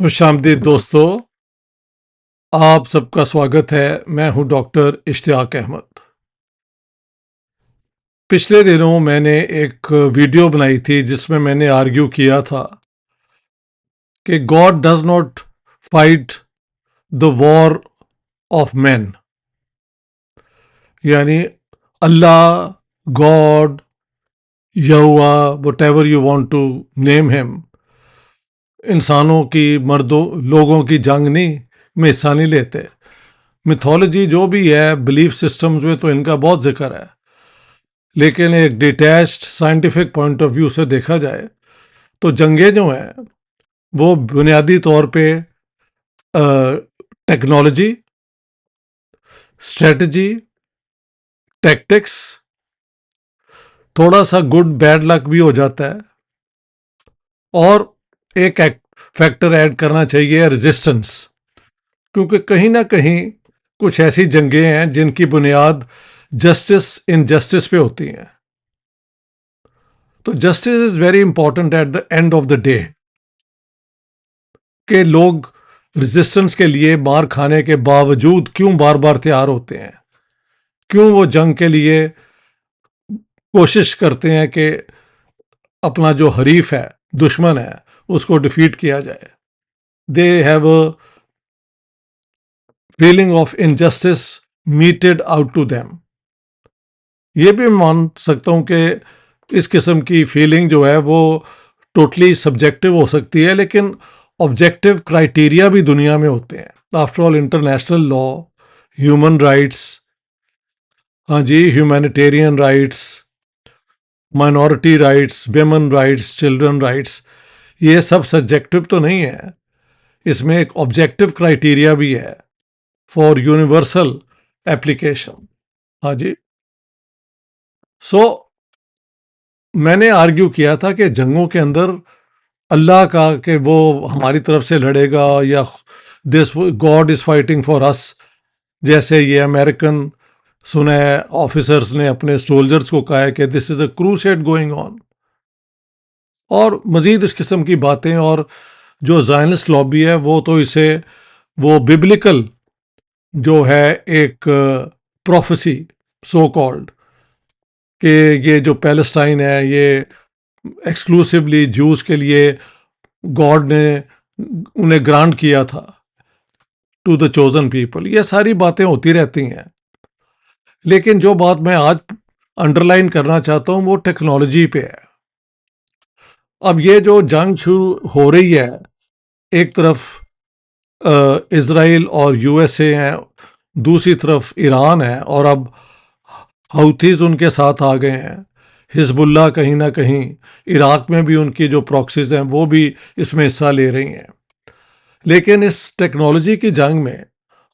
خوش آمدید دوستو، آپ سب کا سواگت ہے۔ میں ہوں ڈاکٹر اشتیاق احمد۔ پچھلے دنوں میں نے ایک ویڈیو بنائی تھی جس میں نے آرگیو کیا تھا کہ God does not fight the war of man, یعنی Allah, God, Yahweh, whatever you want to name ہم، انسانوں کی، مردوں، لوگوں کی جنگ نہیں میں حصہ نہیں لیتے۔ میتھولوجی جو بھی ہے، بلیف سسٹمز میں تو ان کا بہت ذکر ہے، لیکن ایک detached scientific point of view سے دیکھا جائے تو جنگیں جو ہیں وہ بنیادی طور پہ ٹیکنالوجی، اسٹریٹجی، ٹیکٹکس، تھوڑا سا گڈ بیڈ لک بھی ہو جاتا ہے، اور ایک فیکٹر ایڈ کرنا چاہیے ریزسٹنس، کیونکہ کہیں نہ کہیں کچھ ایسی جنگیں ہیں جن کی بنیاد جسٹس انجسٹس پہ ہوتی ہیں۔ تو justice is very important at the end of the day, کہ لوگ ریزسٹنس کے لیے مار کھانے کے باوجود کیوں بار بار تیار ہوتے ہیں، کیوں وہ جنگ کے لیے کوشش کرتے ہیں کہ اپنا جو حریف ہے، دشمن ہے، اس کو ڈیفیٹ کیا جائے۔ They have a feeling of injustice meted out to them. یہ بھی مان سکتا ہوں کہ اس قسم کی فیلنگ جو ہے وہ ٹوٹلی سبجیکٹو ہو سکتی ہے، لیکن آبجیکٹو کرائٹیریا بھی دنیا میں ہوتے ہیں۔ After all international law, human rights, ہاں جی، humanitarian rights, minority rights, women rights, children rights, یہ سب سبجیکٹو تو نہیں ہے، اس میں ایک آبجیکٹو کرائٹیریا بھی ہے فار یونیورسل ایپلیکیشن۔ ہاں جی، میں نے آرگیو کیا تھا کہ جنگوں کے اندر اللہ کا کہ وہ ہماری طرف سے لڑے گا، یا دس گاڈ از فائٹنگ فار اس، جیسے یہ امریکن سنا ہے آفیسرز نے اپنے سولجرز کو کہا ہے کہ دس از اے کروسیڈ گوئنگ آن، اور مزید اس قسم کی باتیں۔ اور جو زائنسٹ لابی ہے وہ تو اسے وہ ببلیکل جو ہے ایک پروفیسی سو کالڈ، کہ یہ جو پیلسٹائن ہے یہ ایکسکلوسیولی جوز کے لیے گاڈ نے انہیں گرانٹ کیا تھا، ٹو دا چوزن پیپل۔ یہ ساری باتیں ہوتی رہتی ہیں، لیکن جو بات میں آج انڈر لائن کرنا چاہتا ہوں وہ ٹیکنالوجی پہ ہے۔ اب یہ جو جنگ شروع ہو رہی ہے، ایک طرف اسرائیل اور یو ایس اے ہیں، دوسری طرف ایران ہے، اور اب حوتھیز ان کے ساتھ آ گئے ہیں، حزب اللہ کہیں نہ کہیں، عراق میں بھی ان کی جو پراکسیز ہیں وہ بھی اس میں حصہ لے رہی ہیں۔ لیکن اس ٹیکنالوجی کی جنگ میں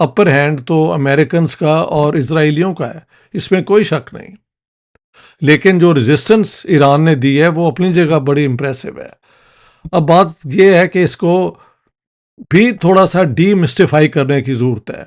اپر ہینڈ تو امریکنز کا اور اسرائیلیوں کا ہے، اس میں کوئی شک نہیں، لیکن جو ریزسٹنس ایران نے دی ہے وہ اپنی جگہ بڑی امپریسو ہے۔ اب بات یہ ہے کہ اس کو بھی تھوڑا سا ڈی مسٹیفائی کرنے کی ضرورت ہے،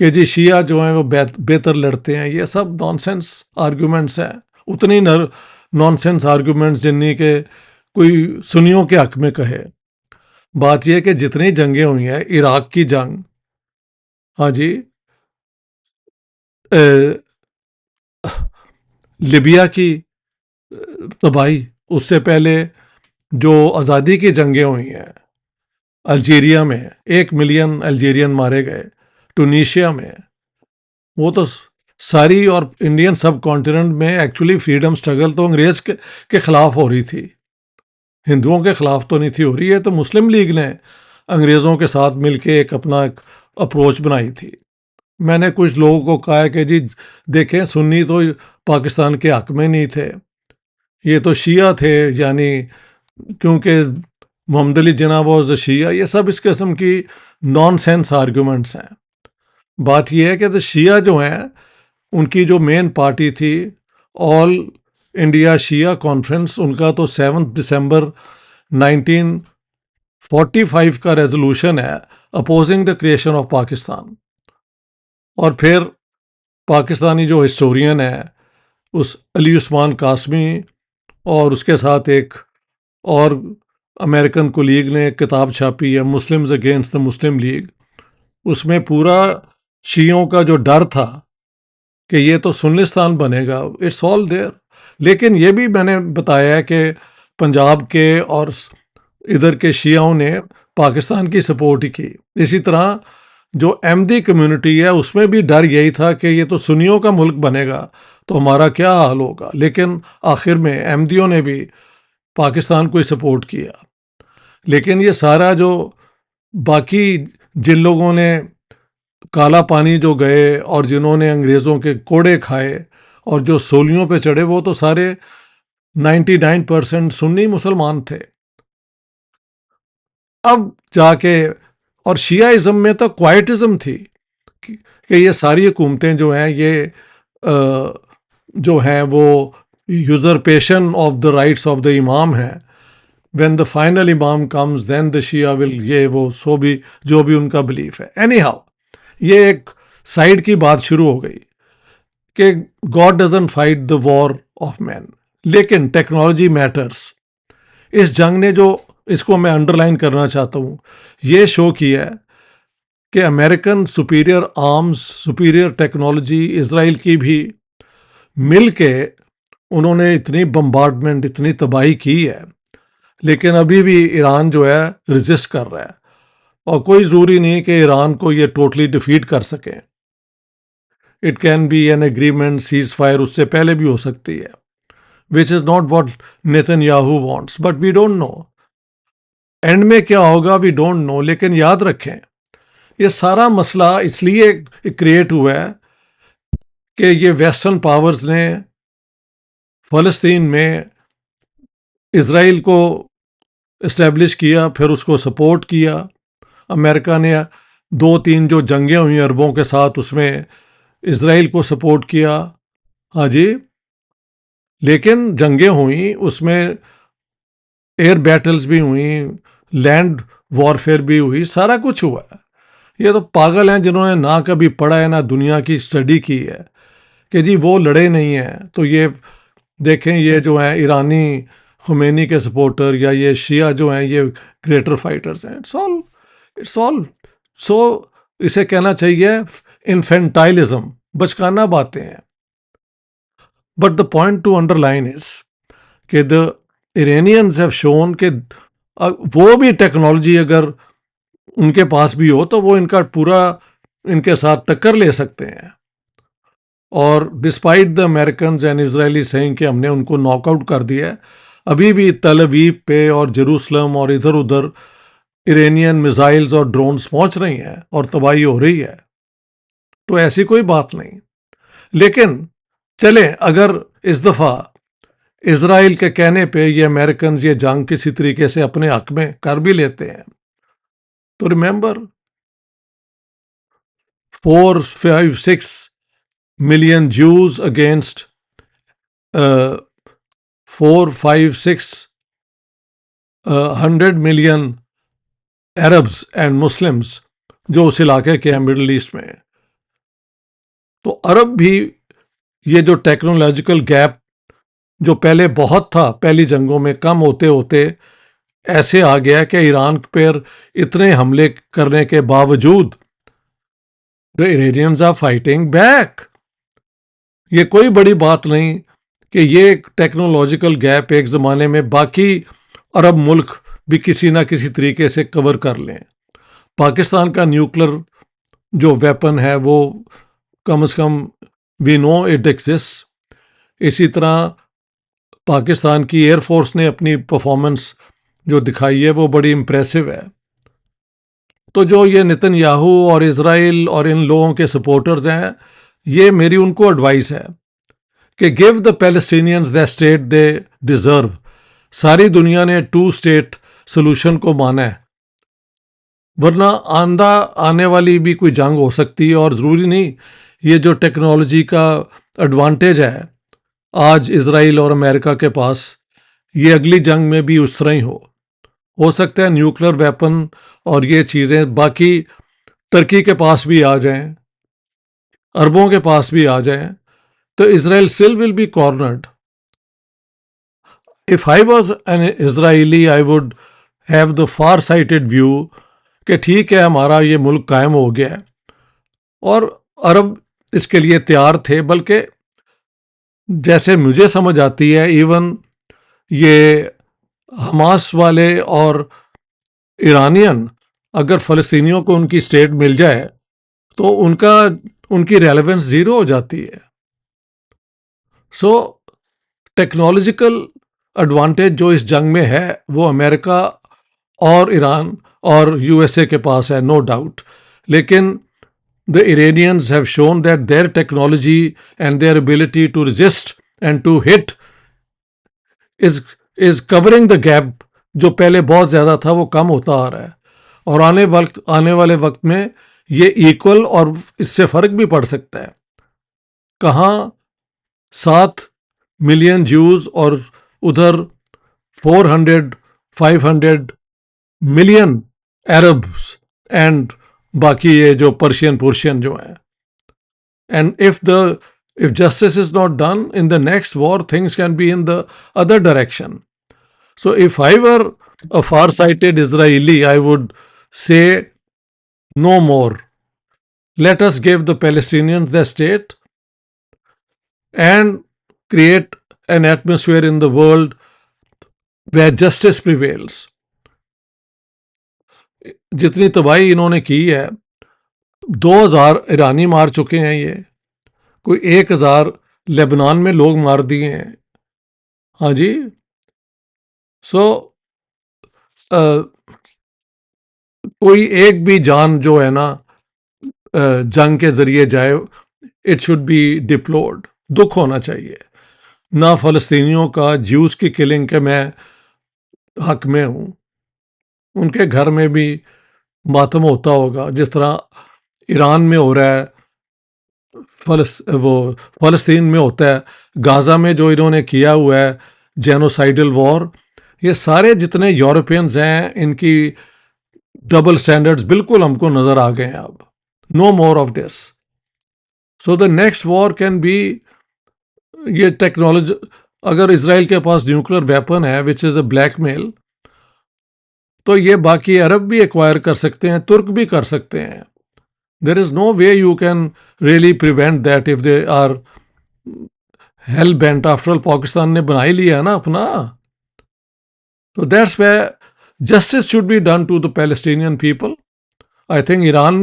کہ جی شیعہ جو ہیں وہ بہتر لڑتے ہیں، یہ سب نان سینس آرگومنٹس ہیں، اتنی نان سینس آرگومنٹس جنہیں کہ کوئی سنیوں کے حق میں کہے۔ بات یہ کہ جتنی جنگیں ہوئی ہیں، عراق کی جنگ، ہاں جی، لیبیا کی تباہی، اس سے پہلے جو آزادی کی جنگیں ہوئی ہیں، الجیریا میں 1 ملین الجیرین مارے گئے، ٹونیشیا میں، وہ تو ساری، اور انڈین سب کانٹیننٹ میں ایکچولی فریڈم سٹرگل تو انگریز کے خلاف ہو رہی تھی، ہندوؤں کے خلاف تو نہیں تھی ہو رہی ہے، تو مسلم لیگ نے انگریزوں کے ساتھ مل کے ایک اپنا اپروچ بنائی تھی۔ میں نے کچھ لوگوں کو کہا کہ جی دیکھیں، سنی تو پاکستان کے حق میں نہیں تھے، یہ تو شیعہ تھے، یعنی کیونکہ محمد علی جناح واز شیعہ، یہ سب اس قسم کی نان سینس آرگومنٹس ہیں۔ بات یہ ہے کہ شیعہ جو ہیں، ان کی جو مین پارٹی تھی آل انڈیا شیعہ کانفرنس، ان کا تو 7 دسمبر 1945 کا ریزولوشن ہے opposing the creation of Pakistan, اور پھر پاکستانی جو ہسٹورین ہے اس علی عثمان قاسمی، اور اس کے ساتھ ایک اور امریکن کولیگ نے ایک کتاب چھاپی ہے Muslims against the Muslim League. اس میں پورا شیعوں کا جو ڈر تھا کہ یہ تو سنلستان بنے گا، اٹس آل دیئر. لیکن یہ بھی میں نے بتایا ہے کہ پنجاب کے اور ادھر کے شیعوں نے پاکستان کی سپورٹ ہی کی. اسی طرح جو احمدی کمیونٹی ہے اس میں بھی ڈر یہی تھا کہ یہ تو سنیوں کا ملک بنے گا تو ہمارا کیا حال ہوگا. لیکن آخر میں احمدیوں نے بھی پاکستان کو ہی سپورٹ کیا. لیکن یہ سارا جو باقی جن لوگوں نے کالا پانی جو گئے اور جنہوں نے انگریزوں کے کوڑے کھائے اور جو سولیوں پہ چڑھے وہ تو سارے 99% سنی مسلمان تھے. اب جا کے اور شیعہ میں تو کوائٹزم تھی کہ یہ ساری حکومتیں جو ہیں یہ جو ہیں وہ usurpation of the rights of the imam ہیں. When the final imam comes then the Shia will یہ وہ سو بھی جو بھی ان کا بلیف ہے. اینی ہاؤ یہ ایک سائیڈ کی بات شروع ہو گئی کہ God doesn't fight the war of man. لیکن ٹیکنالوجی میٹرس. اس جنگ نے جو اس کو میں انڈر لائن کرنا چاہتا ہوں یہ شو کیا ہے کہ American superior arms superior technology Israel کی بھی مل کے انہوں نے اتنی بمبارڈمنٹ اتنی تباہی کی ہے. لیکن ابھی بھی ایران جو ہے ریزسٹ کر رہا ہے اور کوئی ضروری نہیں کہ ایران کو یہ ٹوٹلی ڈیفیٹ کر سکیں. It can be an agreement ceasefire اس سے پہلے بھی ہو سکتی ہے which is not what Netanyahu wants, but we don't know. And میں کیا ہوگا وی ڈونٹ نو. لیکن یاد رکھیں یہ سارا مسئلہ اس لیے کریٹ ہوا ہے کہ یہ ویسٹرن پاورز نے فلسطین میں اسرائیل کو اسٹیبلش کیا پھر اس کو سپورٹ کیا. امریکہ نے 2-3 جو جنگیں ہوئیں عربوں کے ساتھ اس میں اسرائیل کو سپورٹ کیا. ہاں جی لیکن جنگیں ہوئیں اس میں ایئر بیٹلز بھی ہوئیں لینڈ وارفیئر بھی ہوئی سارا کچھ ہوا ہے. یہ تو پاگل ہیں جنہوں نے نہ کبھی پڑھا ہے نہ دنیا کی اسٹڈی کی ہے کہ جی وہ لڑے نہیں ہیں. تو یہ دیکھیں یہ جو ہیں ایرانی خمینی کے سپورٹر یا یہ شیعہ جو ہیں یہ گریٹر فائٹرز ہیں. اٹس آل سو اسے کہنا چاہیے انفینٹائلزم بچکانہ باتیں ہیں. But the point to underline is کہ دا ایرانینز ہیو شون کہ وہ بھی ٹیکنالوجی اگر ان کے پاس بھی ہو تو وہ ان کا پورا ان کے ساتھ ٹکر لے سکتے ہیں. اور ڈسپائٹ دا امیریکنز اینڈ اسرائیلی سینگ کہ ہم نے ان کو ناک آؤٹ کر دیا ہے ابھی بھی تل اویو پہ اور جیروسلم اور ادھر ادھر ایرانین میزائلز اور ڈرونز پہنچ رہی ہیں اور تباہی ہو رہی ہے. تو ایسی کوئی بات نہیں. لیکن چلیں اگر اس دفعہ اسرائیل کے کہنے پہ یہ امریکنز یہ جنگ کسی طریقے سے اپنے حق میں کر بھی لیتے ہیں تو remember 4-5-6 million Jews against 4-5-6 million Arabs and Muslims جو اس علاقے کے ہیں مڈل ایسٹ میں. تو عرب بھی یہ جو ٹیکنالوجیکل گیپ جو پہلے بہت تھا پہلی جنگوں میں کم ہوتے ہوتے ایسے آ گیا کہ ایران پر اتنے حملے کرنے کے باوجود the Iranians are fighting back. یہ کوئی بڑی بات نہیں کہ یہ ٹیکنالوجیکل گیپ ایک زمانے میں باقی عرب ملک بھی کسی نہ کسی طریقے سے کور کر لیں. پاکستان کا نیوکلر جو ویپن ہے وہ کم از کم وی نو اٹ ایگزسٹ. اسی طرح پاکستان کی ایئر فورس نے اپنی پرفارمنس جو دکھائی ہے وہ بڑی امپریسو ہے. تو جو یہ نتن یاہو اور اسرائیل اور ان لوگوں کے سپورٹرز ہیں یہ میری ان کو ایڈوائس ہے کہ give the Palestinians the state they deserve. ساری دنیا نے 2 اسٹیٹ سولوشن کو مانا ہے ورنہ آنے والی بھی کوئی جنگ ہو سکتی ہے. اور ضروری نہیں یہ جو ٹیکنالوجی کا ایڈوانٹیج ہے آج اسرائیل اور امریکہ کے پاس یہ اگلی جنگ میں بھی اس طرح ہی ہو سکتا ہے نیوکلر ویپن اور یہ چیزیں باقی ترکی کے پاس بھی آ جائیں عربوں کے پاس بھی آ جائیں تو اسرائیل still will be cornered. If I was an Israeli I would have the far sighted view کہ ٹھیک ہے ہمارا یہ ملک قائم ہو گیا ہے، اور عرب اس کے لیے تیار تھے، بلکہ جیسے مجھے سمجھ آتی ہے ایون یہ حماس والے اور ایرانین اگر فلسطینیوں کو ان کی اسٹیٹ مل جائے تو ان کی ریلیونس زیرو ہو جاتی ہے. سو ٹیکنالوجیکل ایڈوانٹیج جو اس جنگ میں ہے وہ امریکہ اور ایران اور یو ایس اے کے پاس ہے، نو ڈاؤٹ. لیکن the Iranians have shown that their technology and their ability to resist and to hit is covering the gap جو پہلے بہت زیادہ تھا وہ کم ہوتا آ رہا ہے، اور آنے والے وقت میں یہ ایکول اور اس سے فرق بھی پڑ سکتا ہے. کہاں 7 ملین جوز اور ادھر 500 ملین عربs اینڈ باقی یہ جو پرشین جو ہیں. And if justice is not done in the next war, things can be in the other direction. So if I were a far-sighted Israeli, I would say no more. Let us give the Palestinians their state and create an atmosphere in the world where justice prevails. جتنی تباہی انہوں نے کی ہے، 2000 ایرانی مار چکے ہیں، یہ کوئی 1000 لیبنان میں لوگ مار دیے ہیں. ہاں جی. سو کوئی ایک بھی جان جو ہے نا جنگ کے ذریعے جائے، اٹ شوڈ بی ڈپلورڈ. دکھ ہونا چاہیے، نہ فلسطینیوں کا جیوز کی کلنگ کے میں حق میں ہوں. ان کے گھر میں بھی ماتم ہوتا ہوگا جس طرح ایران میں ہو رہا ہے، فلسطین میں ہوتا ہے، غازہ میں جو انہوں نے کیا ہوا ہے جینوسائیڈل وار. یہ سارے جتنے یورپینز ہیں ان کی ڈبل سٹینڈرڈز بالکل ہم کو نظر آ گئے ہیں. اب no more of this. So the next war can be یہ ٹیکنالوجی. اگر اسرائیل کے پاس نیوکلیر ویپن ہے وچ از اے بلیک میل، تو یہ باقی عرب بھی ایکوائر کر سکتے ہیں، ترک بھی کر سکتے ہیں. There is no way you can really prevent that if they are hell bent. After all Pakistan نے بنا ہی لیا ہے نا اپنا. So that's where justice should be done to the Palestinian people. I think Iran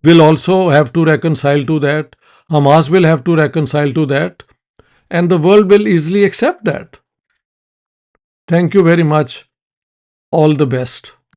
will also have to reconcile to that. Hamas will have to reconcile to that. And the world will easily accept that. Thank you very much. All the best.